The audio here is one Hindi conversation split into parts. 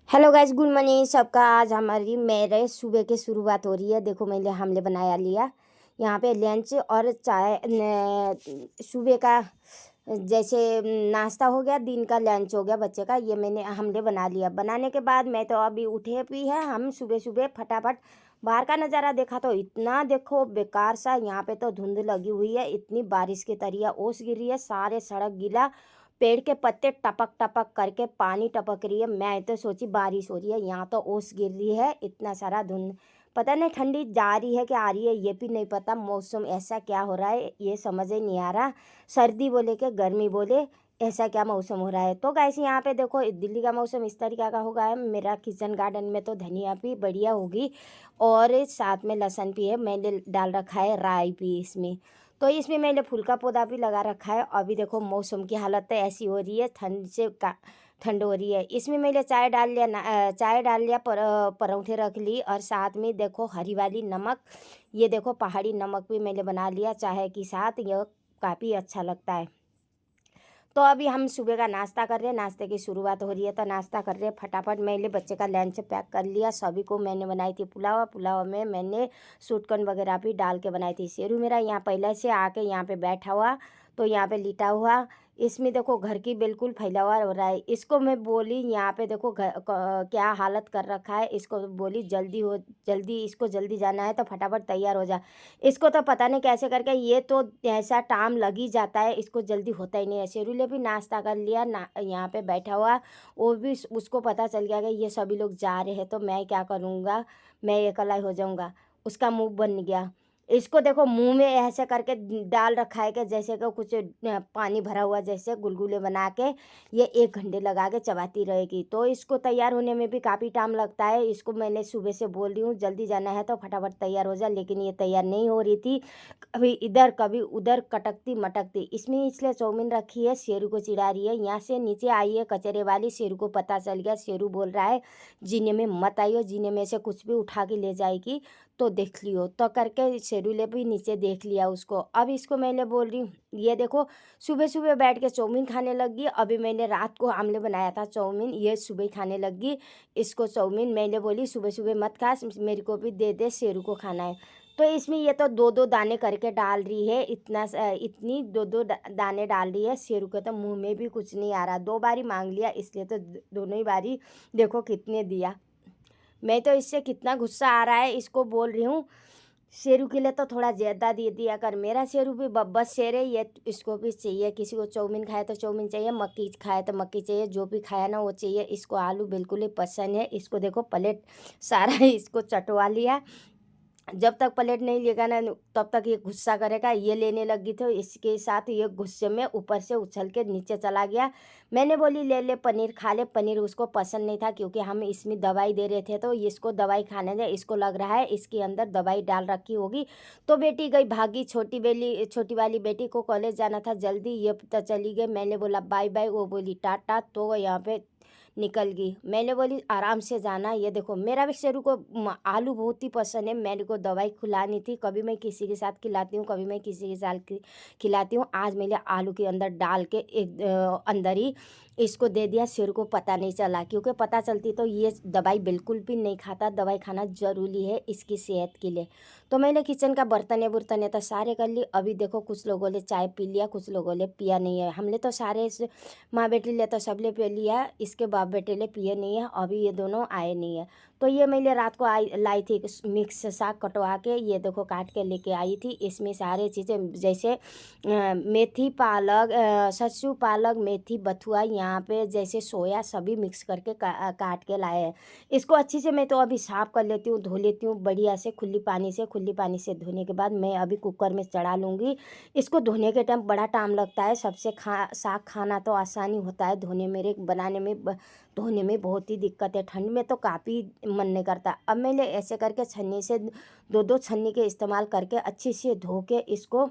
हेलो गाइस, गुड मॉर्निंग सबका। आज हमारी मेरे सुबह की शुरुआत हो रही है। देखो मैंने हमने बनाया लिया यहाँ पे लंच और चाय। सुबह का जैसे नाश्ता हो गया, दिन का लंच हो गया बच्चे का। ये मैंने हमने बना लिया। बनाने के बाद मैं तो अभी उठे भी है। हम सुबह सुबह फटाफट बाहर का नज़ारा देखा तो इतना देखो बेकार सा। यहाँ पे तो धुंध लगी हुई है, इतनी बारिश की तरिया ओस गिरी है, सारे सड़क गीला, पेड़ के पत्ते टपक टपक करके पानी टपक रही है। मैं तो सोची बारिश हो रही है, यहाँ तो ओस गिर रही है, इतना सारा धुंध। पता नहीं ठंडी जा रही है कि आ रही है, ये भी नहीं पता। मौसम ऐसा क्या हो रहा है ये समझ ही नहीं आ रहा। सर्दी बोले कि गर्मी बोले, ऐसा क्या मौसम हो रहा है। तो गाइस यहाँ पे देखो दिल्ली का मौसम इस तरीके का होगा है। मेरा किचन गार्डन में तो धनिया भी बढ़िया होगी और साथ में लहसुन भी है। मैंने डाल रखा है राई भी इसमें। तो इसमें मैंने फूल का पौधा भी लगा रखा है। अभी देखो मौसम की हालत तो ऐसी हो रही है, ठंड से का ठंड हो रही है। इसमें मैंने चाय डाल लिया चाय डाल लिया, पराठे रख ली और साथ में देखो हरी वाली नमक, ये देखो पहाड़ी नमक भी मैंने बना लिया चाय के साथ। यह काफ़ी अच्छा लगता है। तो अभी हम सुबह का नाश्ता कर रहे हैं, नाश्ते की शुरुआत हो रही है तो नाश्ता कर रहे हैं फटाफट। मैंने बच्चे का लंच पैक कर लिया। सभी को मैंने बनाई थी पुलाव। पुलाव में मैंने सूटकन वगैरह भी डाल के बनाई थी। शेरू मेरा यहाँ पहले से आके यहाँ पे बैठा हुआ, तो यहाँ पे लिटा हुआ। इसमें देखो घर की बिल्कुल फैला हुआ हो रहा है। इसको मैं बोली यहाँ पे देखो क्या हालत कर रखा है। इसको बोली जल्दी हो, जल्दी इसको जल्दी जाना है तो फटाफट तैयार हो जा। इसको तो पता नहीं कैसे करके, ये तो ऐसा टाइम लग ही जाता है, इसको जल्दी होता ही नहीं है। शेरू ने भी नाश्ता कर लिया ना, यहाँ पे बैठा हुआ। वो भी उसको पता चल गया कि ये सभी लोग जा रहे हैं तो मैं क्या करूँगा, मैं अकेला हो जाऊँगा। उसका मुंह बन गया। इसको देखो मुंह में ऐसे करके डाल रखा है कि जैसे कि कुछ पानी भरा हुआ, जैसे गुलगुले बना के ये 1 घंटे लगा के चबाती रहेगी। तो इसको तैयार होने में भी काफ़ी टाइम लगता है। इसको मैंने सुबह से बोल रही हूँ जल्दी जाना है तो फटाफट तैयार हो जा, लेकिन ये तैयार नहीं हो रही थी। कभी इधर कभी उधर कटकती मटकती। इसमें इसलिए चाउमीन रखी है, शेरू को चिढ़ा रही है। यहाँ से नीचे आई है कचरे वाली। शेरू को पता चल गया, शेरू बोल रहा है जीने में मत आइयो, जीने में से कुछ भी उठा के ले जाएगी तो देख लियो। तो करके शेरू ने भी नीचे देख लिया उसको। अब इसको मैंने बोल रही हूँ ये देखो सुबह सुबह बैठ के चाउमीन खाने लगी। अभी मैंने रात को आमले बनाया था चाउमीन, ये सुबह खाने लगी इसको चाउमीन। मैंने बोली सुबह सुबह मत खा, मेरे को भी दे दे, शेरू को खाना है। तो इसमें ये तो दो दो दाने करके डाल रही है, इतनी दो दो दाने डाल रही है। शेरू के तो मुंह में भी कुछ नहीं आ रहा। 2 बारी मांग लिया इसलिए तो दोनों ही बारी देखो कितने दिया। मैं तो इससे कितना गुस्सा आ रहा है, इसको बोल रही हूँ शेरू के लिए तो थोड़ा ज़्यादा दे दिया कर। मेरा शेरू भी बब्बस शेर है, ये इसको भी चाहिए। किसी को चाउमीन खाए तो चाउमीन चाहिए, मक्की खाए तो मक्की चाहिए, जो भी खाया ना वो चाहिए। इसको आलू बिल्कुल ही पसंद है। इसको देखो प्लेट सारा इसको चटवा लिया। जब तक प्लेट नहीं लेगा ना तब तक ये गुस्सा करेगा। ये लेने लगी तो इसके साथ ये गुस्से में ऊपर से उछल के नीचे चला गया। मैंने बोली ले ले पनीर खा ले। पनीर उसको पसंद नहीं था क्योंकि हम इसमें दवाई दे रहे थे, तो इसको दवाई खाने दे। इसको लग रहा है इसके अंदर दवाई डाल रखी होगी। तो बेटी गई भागी, छोटी वाली बेटी को कॉलेज जाना था जल्दी, ये तो चली गई। मैंने बोला बाय बाय, वो बोली टाटा, तो यहाँ पे निकल गई। मैंने बोली आराम से जाना। ये देखो मेरा भी शेरू को आलू बहुत ही पसंद है। मेरे को दवाई खिलानी थी, कभी मैं किसी के साथ खिलाती हूँ, कभी मैं किसी के साथ खिलाती हूँ। आज मैंने आलू के अंदर डाल के एक अंदर ही इसको दे दिया। शेरू को पता नहीं चला, क्योंकि पता चलती तो ये दवाई बिल्कुल भी नहीं खाता। दवाई खाना ज़रूरी है इसकी सेहत के लिए। तो मैंने किचन का बर्तन तो सारे कर ली। अभी देखो कुछ लोगों ने चाय पी लिया, कुछ लोगों ने पिया नहीं है। हमने तो सारे माँ बेटी ले तो सब ले पी लिया, इसके बाप बेटे ले पिए नहीं है। अभी ये दोनों आए नहीं है। तो ये मैंने रात को लाई थी मिक्स साग कटवा के, ये देखो काट के लेके आई थी। इसमें सारे चीज़ें जैसे मेथी पालक, सस्सू पालक, मेथी बथुआ, यहाँ पे जैसे सोया, सभी मिक्स करके काट के लाए हैं। इसको अच्छी से मैं तो अभी साफ़ कर लेती हूँ, धो लेती हूँ बढ़िया से खुली पानी से। खुली पानी से धोने के बाद मैं अभी कुकर में चढ़ा लूँगी। इसको धोने के टाइम बड़ा टाइम लगता है। सबसे साग खाना तो आसानी होता है, धोने मेरे बनाने में धोने में बहुत ही दिक्कत है। ठंड में तो काफ़ी मन नहीं करता। अब मैंने ऐसे करके छन्नी से दो दो छन्नी के इस्तेमाल करके अच्छी से धो के इसको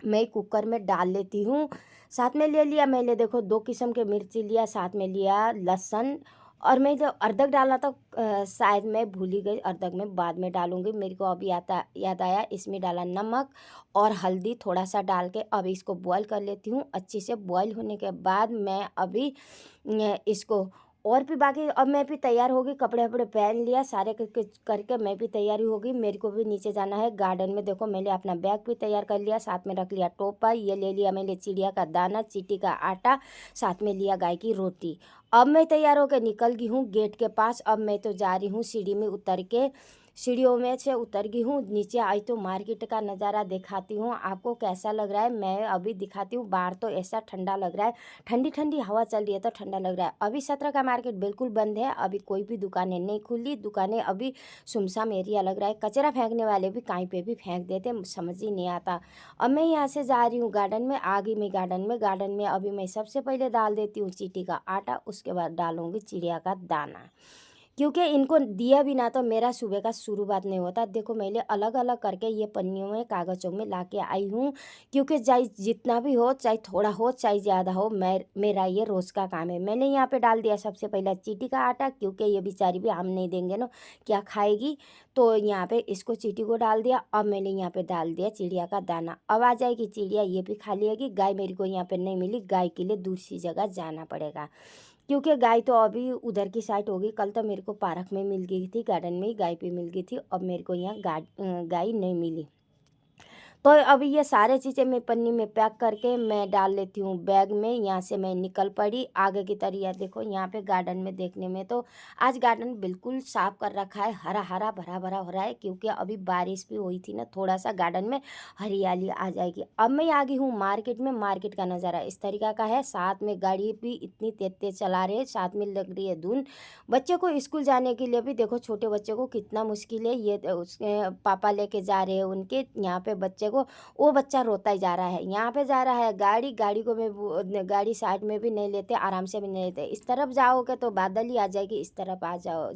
मैं कुकर में डाल लेती हूँ। साथ में ले लिया मैंने देखो 2 किस्म के मिर्ची लिया, साथ में लिया लहसुन। और मैं जो अदरक डालना था शायद मैं भूल ही गई, अदरक में बाद में डालूँगी। मेरे को अभी याद आया। इसमें डाला नमक और हल्दी थोड़ा सा डाल के अब इसको बॉईल कर लेती हूँ। अच्छे से बॉईल होने के बाद मैं अभी इसको और भी बाकी अब मैं भी तैयार हो गई, कपड़े वपड़े पहन लिया, सारे करके मैं भी तैयारी हो गई। मेरे को भी नीचे जाना है गार्डन में। देखो मैंने अपना बैग भी तैयार कर लिया, साथ में रख लिया टोपा, ये ले लिया मैंने चिड़िया का दाना, चींटी का आटा, साथ में लिया गाय की रोटी। अब मैं तैयार होकर निकल गई हूँ गेट के पास। अब मैं तो जा रही हूँ सीढ़ी में उतर के, सीढ़ियों में से उतर गई हूँ नीचे। आई तो मार्केट का नज़ारा दिखाती हूँ आपको कैसा लग रहा है। मैं अभी दिखाती हूँ। बाहर तो ऐसा ठंडा लग रहा है, ठंडी ठंडी हवा चल रही है तो ठंडा लग रहा है। अभी 17 का मार्केट बिल्कुल बंद है, अभी कोई भी दुकानें नहीं खुली, दुकानें अभी सुमसाम एरिया लग रहा है। कचरा फेंकने वाले भी कहीं पे भी फेंक देते, समझ ही नहीं आता। अब मैं यहाँ से जा रही हूँ गार्डन में, आ गई मैं गार्डन में अभी मैं सबसे पहले डाल देती हूँ चींटी का आटा, उसके बाद डालूँगी चिड़िया का दाना, क्योंकि इनको दिया बिना तो मेरा सुबह का शुरुआत नहीं होता। देखो मैंने अलग अलग करके ये पन्नियों में कागज़ों में ला के आई हूँ, क्योंकि चाहे जितना भी हो, चाहे थोड़ा हो चाहे ज़्यादा हो, मेरा ये रोज़ का काम है। मैंने यहाँ पे डाल दिया सबसे पहले चींटी का आटा, क्योंकि ये बेचारी भी हम नहीं देंगे ना, क्या खाएगी। तो यहाँ पे इसको चींटी को डाल दिया। अब मैंने यहाँ पे डाल दिया चिड़िया का दाना। अब आ जाएगी चिड़िया, ये भी खा लेगी। गाय मेरे को यहाँ पे नहीं मिली, गाय के लिए दूसरी जगह जाना पड़ेगा, क्योंकि गाय तो अभी उधर की साइड होगी। कल तो मेरे को पार्क में मिल गई थी, गार्डन में ही गाय भी मिल गई थी। अब मेरे को यहाँ गाय नहीं मिली। तो अभी ये सारे चीज़ें मैं पन्नी में पैक करके मैं डाल लेती हूँ बैग में। यहाँ से मैं निकल पड़ी आगे की तरफ। देखो यहाँ पे गार्डन में देखने में तो आज गार्डन बिल्कुल साफ कर रखा है, हरा हरा भरा भरा हो रहा है, क्योंकि अभी बारिश भी हुई थी ना, थोड़ा सा गार्डन में हरियाली आ जाएगी। अब मैं आ गई हूँ मार्केट में। मार्केट का नज़ारा इस तरीका का है, साथ में गाड़ी भी इतनी तेज तेज चला रहे हैं, साथ में लग रही है धुंध। बच्चे को स्कूल जाने के लिए भी देखो, छोटे बच्चे को कितना मुश्किल है। ये उसके पापा लेके जा रहे हैं उनके, यहाँ पे बच्चे को, वो बच्चा रोता ही जा रहा है। यहाँ पे जा रहा है गाड़ी को मैं गाड़ी साइड में भी नहीं लेते, आराम से भी नहीं लेते। इस तरफ जाओगे तो बादल ही आ जाएगी, इस तरफ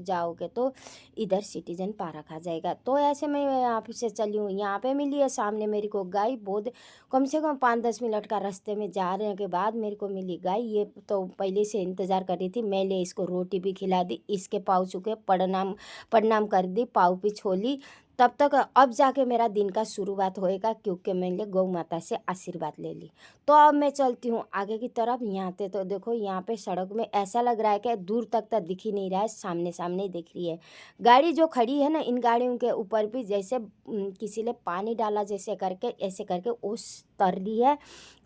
जाओगे तो इधर सिटीजन पार्क आ जाएगा। तो ऐसे मैं यहाँ से चली हूँ। यहाँ पे मिली है सामने मेरे को गाय, बहुत कम से कम 5-10 मिनट का रास्ते में जाने के बाद मेरे को मिली गाय। ये तो पहले से इंतज़ार कर रही थी। मैंने इसको रोटी भी खिला दी, इसके पाँव चुके प्रणाम कर दी, पाँव भी छोली। तब तक अब जाके मेरा दिन का शुरुआत होएगा, क्योंकि मैंने गौ माता से आशीर्वाद ले ली। तो अब मैं चलती हूँ आगे की तरफ। यहाँ पे तो देखो, यहाँ पे सड़क में ऐसा लग रहा है कि दूर तक तो दिख ही नहीं रहा है, सामने सामने ही दिख रही है। गाड़ी जो खड़ी है ना, इन गाड़ियों के ऊपर भी जैसे किसी ने पानी डाला जैसे करके, ऐसे करके उस तर रही है।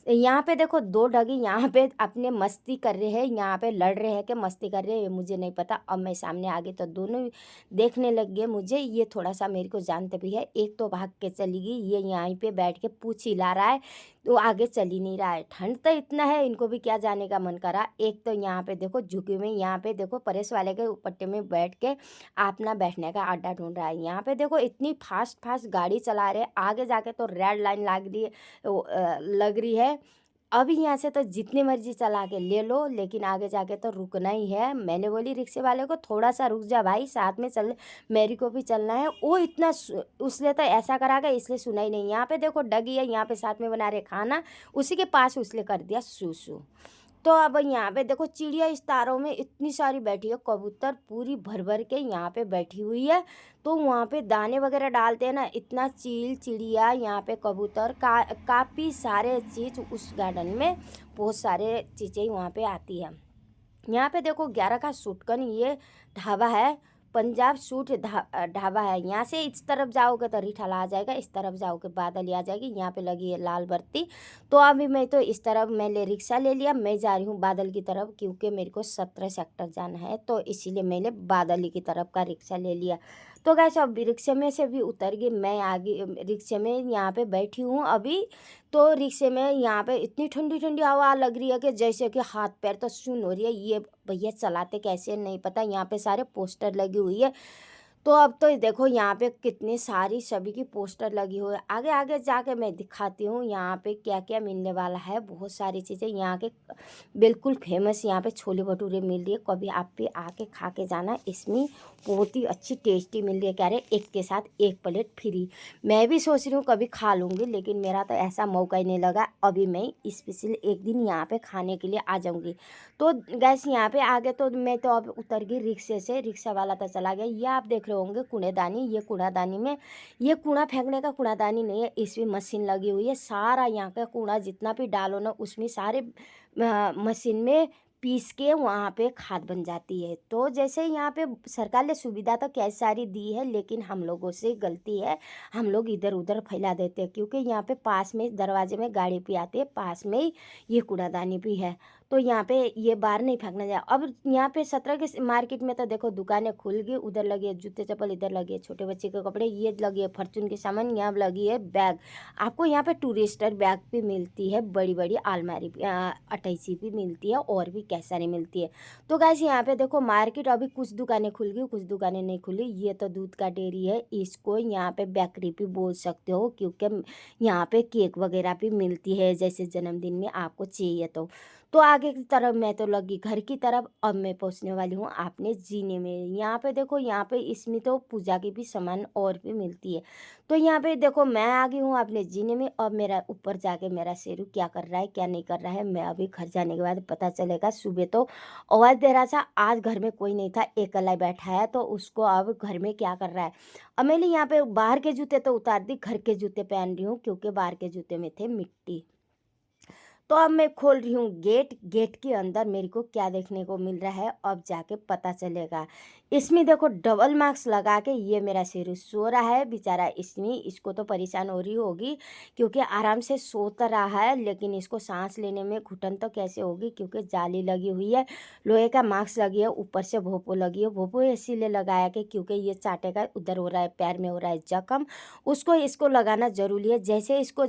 यहाँ पे देखो 2 डगी यहाँ पे अपने मस्ती कर रहे हैं, यहाँ पे लड़ रहे हैं कि मस्ती कर रहे हैं, मुझे नहीं पता। अब मैं सामने आ गई तो दोनों देखने लग गए मुझे। ये थोड़ा सा मेरे को जानते भी है। एक तो भाग के चली गई, ये यहाँ पे बैठ के पूछ हिला रहा है, तो आगे चल ही नहीं रहा है। ठंड तो इतना है, इनको भी क्या जाने का मन करा। एक तो यहाँ पे देखो झुके में, यहाँ पे देखो प्रेस वाले के पट्टे में बैठ के अपना बैठने का अड्डा ढूंढ रहा है। यहाँ पे देखो इतनी फास्ट फास्ट गाड़ी चला रहे, आगे जाके तो रेड लाइन लग रही है। अभी यहाँ से तो जितनी मर्जी चला के ले लो, लेकिन आगे जाके तो रुकना ही है। मैंने बोली रिक्शे वाले को, थोड़ा सा रुक जा भाई, साथ में चल, मेरी को भी चलना है। वो इतना उसने तो ऐसा करा गया, इसलिए सुना ही नहीं। यहाँ पे देखो डगी है, यहाँ पे साथ में बना रहे खाना, उसी के पास उसने कर दिया सूसू। तो अब यहाँ पे देखो चिड़िया इस तारों में इतनी सारी बैठी है, कबूतर पूरी भर भर के यहाँ पे बैठी हुई है। तो वहाँ पे दाने वगैरह डालते हैं ना, इतना चील चिड़िया, यहाँ पे कबूतर काफ़ी सारे चीज़ उस गार्डन में, बहुत सारे चीज़ें वहाँ पे आती है। यहाँ पे देखो 11 का सुटकन, ये ढाबा है, पंजाब सूट ढाबा है। यहाँ से इस तरफ जाओगे तो रिठाला आ जाएगा, इस तरफ जाओगे बादल आ जाएगी। यहाँ पे लगी है लाल बत्ती। तो अभी मैं तो इस तरफ मैंने रिक्शा ले लिया, मैं जा रही हूँ बादल की तरफ, क्योंकि मेरे को 17 सेक्टर जाना है, तो इसीलिए मैंने बादल की तरफ का रिक्शा ले लिया। तो गैस अब रिक्शे में से भी उतर गई मैं, आगे रिक्शे में यहाँ पे बैठी हूँ अभी। तो रिक्शे में यहाँ पे इतनी ठंडी ठंडी हवा लग रही है कि जैसे कि हाथ पैर तो सुन हो रही है। ये भैया चलाते कैसे नहीं पता। यहाँ पे सारे पोस्टर लगी हुई है। तो अब तो देखो यहाँ पे कितनी सारी सभी की पोस्टर लगी हुई है। आगे आगे जाके मैं दिखाती हूँ यहाँ पे क्या क्या मिलने वाला है। बहुत सारी चीज़ें यहाँ के बिल्कुल फेमस, यहाँ पे छोले भटूरे मिल रही है, कभी आप भी आके खा के जाना। इसमें बहुत ही अच्छी टेस्टी मिल रही है, कह रहे एक के साथ एक प्लेट फ्री। मैं भी सोच रही हूँ कभी खा लूँगी, लेकिन मेरा तो ऐसा मौका ही नहीं लगा। अभी मैं स्पेशल एक दिन यहाँ पे खाने के लिए आ जाऊँगी। तो गैस यहाँ पे आ गए, तो मैं तो अब उतर गई रिक्शे से, रिक्शा वाला तो चला गया। ये आप देख रहे होंगे कूड़ेदानी, ये कूड़ादानी में, ये कूड़ा फेंकने का कूड़ादानी नहीं है, इसमें मशीन लगी हुई है। सारा यहाँ का कूड़ा जितना भी डालो ना, उसमें सारे मशीन में पीस के वहाँ पे खाद बन जाती है। तो जैसे यहाँ पे सरकार ने सुविधा तो कैसी सारी दी है, लेकिन हम लोगों से गलती है, हम लोग इधर उधर फैला देते हैं, क्योंकि यहाँ पे पास में दरवाजे में गाड़ी भी आती है, पास में ही ये कूड़ादानी भी है। तो यहाँ पे ये बाहर नहीं फेंकना चाहिए। अब यहाँ पे 17 के मार्केट में तो देखो दुकानें खुल गई, उधर लगी है जूते चप्पल, इधर लगी है छोटे बच्चे के कपड़े, ये लगी है फॉर्चून के सामान, यहाँ लगी है बैग। आपको यहाँ पे टूरिस्टर बैग भी मिलती है, बड़ी बड़ी अलमारी भी, अटैची भी मिलती है, और भी कैसा नहीं मिलती है। तो गाइस यहाँ पे देखो मार्केट अभी कुछ दुकानें खुल गई, कुछ दुकानें नहीं खुली। ये तो दूध का डेयरी है, इसको यहाँ पे बेकरी भी बोल सकते हो, क्योंकि यहाँ पे केक वगैरह भी मिलती है, जैसे जन्मदिन में आपको चाहिए तो आगे की तरफ मैं तो लगी घर की तरफ। अब मैं पहुँचने वाली हूँ आपने जीने में। यहाँ पे देखो, यहाँ पे इसमें तो पूजा की भी सामान और भी मिलती है। तो यहाँ पे देखो मैं आ गई हूँ अपने जीने में। अब मेरा ऊपर जाके मेरा शेरू क्या कर रहा है क्या नहीं कर रहा है, मैं अभी घर जाने के बाद पता चलेगा। सुबह तो आवाज़ दे रहा था, आज घर में कोई नहीं था, अकेला बैठा है, तो उसको अब घर में क्या कर रहा है। अब मैंने यहाँ पे बाहर के जूते तो उतार दी, घर के जूते पहन रही हूँ, क्योंकि बाहर के जूते में थे मिट्टी। तो अब मैं खोल रही हूँ गेट। गेट के अंदर मेरे को क्या देखने को मिल रहा है, अब जाके पता चलेगा। इसमें देखो डबल मार्क्स लगा के ये मेरा शेरू सो रहा है बेचारा। इसमें इसको तो परेशान हो रही होगी, क्योंकि आराम से सोता रहा है, लेकिन इसको सांस लेने में घुटन तो कैसे होगी, क्योंकि जाली लगी हुई है, लोहे का मास्क लगी है, ऊपर से भोपो लगी है। भोपो इसीलिए लगाया कि क्योंकि ये चाटेगा, उधर हो रहा है पैर में हो रहा है जख्म, उसको इसको लगाना ज़रूरी है। जैसे इसको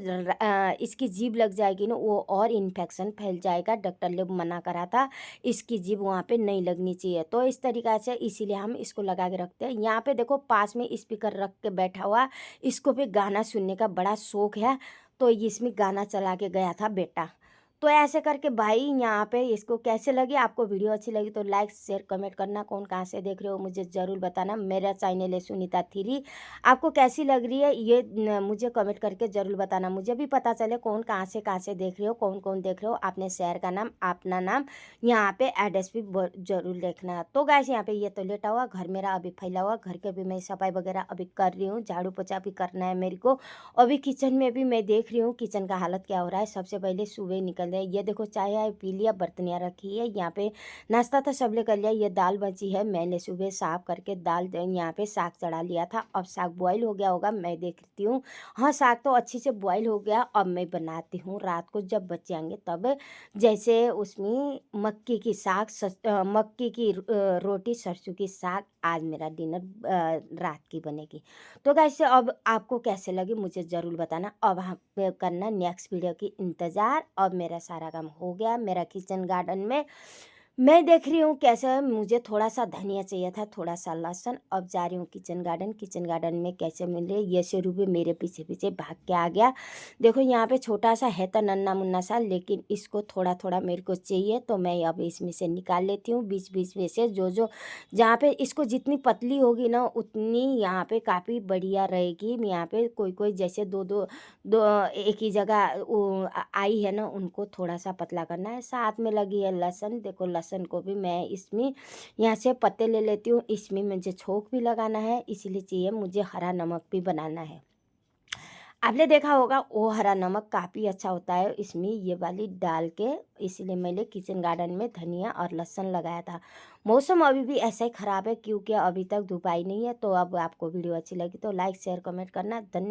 इसकी जीभ लग जाएगी ना, वो और इन्फेक्शन फैल जाएगा। डॉक्टर ने मना करा था इसकी जीभ वहाँ पे नहीं लगनी चाहिए। तो इस तरीक़ा से इसीलिए हम इसको लगा के रखते हैं। यहाँ पे देखो पास में स्पीकर रख के बैठा हुआ, इसको भी गाना सुनने का बड़ा शौक़ है, तो इसमें गाना चला के गया था बेटा। तो ऐसे करके भाई यहाँ पे इसको कैसे लगी, आपको वीडियो अच्छी लगी तो लाइक शेयर कमेंट करना। कौन कहाँ से देख रहे हो मुझे ज़रूर बताना। मेरा चैनल है सुनीता थ्री, आपको कैसी लग रही है ये मुझे कमेंट करके ज़रूर बताना, मुझे भी पता चले कौन कहाँ से देख रहे हो, कौन कौन देख रहे हो। अपने शहर का नाम, अपना नाम, यहाँ पे एड्रेस भी ज़रूर लिखना। तो गाइस यहाँ पे ये तो लेटा हुआ, घर मेरा अभी फैला हुआ, घर के भी मैं सफाई वगैरह अभी कर रही हूँ, झाड़ू पोछा भी करना है मेरे को। अभी किचन में भी मैं देख रही हूँ किचन का हालत क्या हो रहा है। सबसे पहले सुबह निकल रहे, ये देखो चाय आय पी लिया, बर्तनियाँ रखी है, यहाँ पे नाश्ता तो सब ले कर लिया। ये दाल बची है, मैंने सुबह साफ करके दाल यहाँ पे साग चढ़ा लिया था। अब साग बॉईल हो गया होगा, मैं देखती हूँ। हाँ साग तो अच्छी से बॉईल हो गया। अब मैं बनाती हूँ रात को जब बच्चे आएंगे तब, जैसे उसमें मक्की की साग, मक्की की रोटी, सरसों की साग। आज मेरा डिनर रात की बनेगी। तो कैसे अब आपको कैसे लगी मुझे ज़रूर बताना। अब हम करना नेक्स्ट वीडियो की इंतज़ार। अब मेरा सारा काम हो गया। मेरा किचन गार्डन में मैं देख रही हूँ कैसे है। मुझे थोड़ा सा धनिया चाहिए था, थोड़ा सा लहसुन। अब जा रही हूँ किचन गार्डन। किचन गार्डन में कैसे मिल रही है, ये शेरू भी मेरे पीछे पीछे भाग के आ गया। देखो यहाँ पे छोटा सा है तो नन्ना मुन्ना सा, लेकिन इसको थोड़ा थोड़ा मेरे को चाहिए, तो मैं अब इसमें से निकाल लेती हूँ बीच बीच में से। जो जहाँ पे इसको जितनी पतली होगी ना उतनी यहाँ पे काफ़ी बढ़िया रहेगी। यहाँ पे कोई कोई जैसे दो दो दो एक ही जगह आई है ना, उनको थोड़ा सा पतला करना है। साथ में लगी है लहसुन, देखो लहसुन को भी मैं इसमें यहाँ से पत्ते ले लेती हूँ। इसमें मुझे छोंक भी लगाना है, इसीलिए चाहिए मुझे हरा नमक भी बनाना है। आपने देखा होगा वो हरा नमक काफ़ी अच्छा होता है इसमें ये वाली डाल के, इसीलिए मैंने किचन गार्डन में धनिया और लहसुन लगाया था। मौसम अभी भी ऐसा ही ख़राब है, क्योंकि अभी तक धूप आई नहीं है। तो अब आपको वीडियो अच्छी लगी तो लाइक शेयर कमेंट करना। धन्यवाद।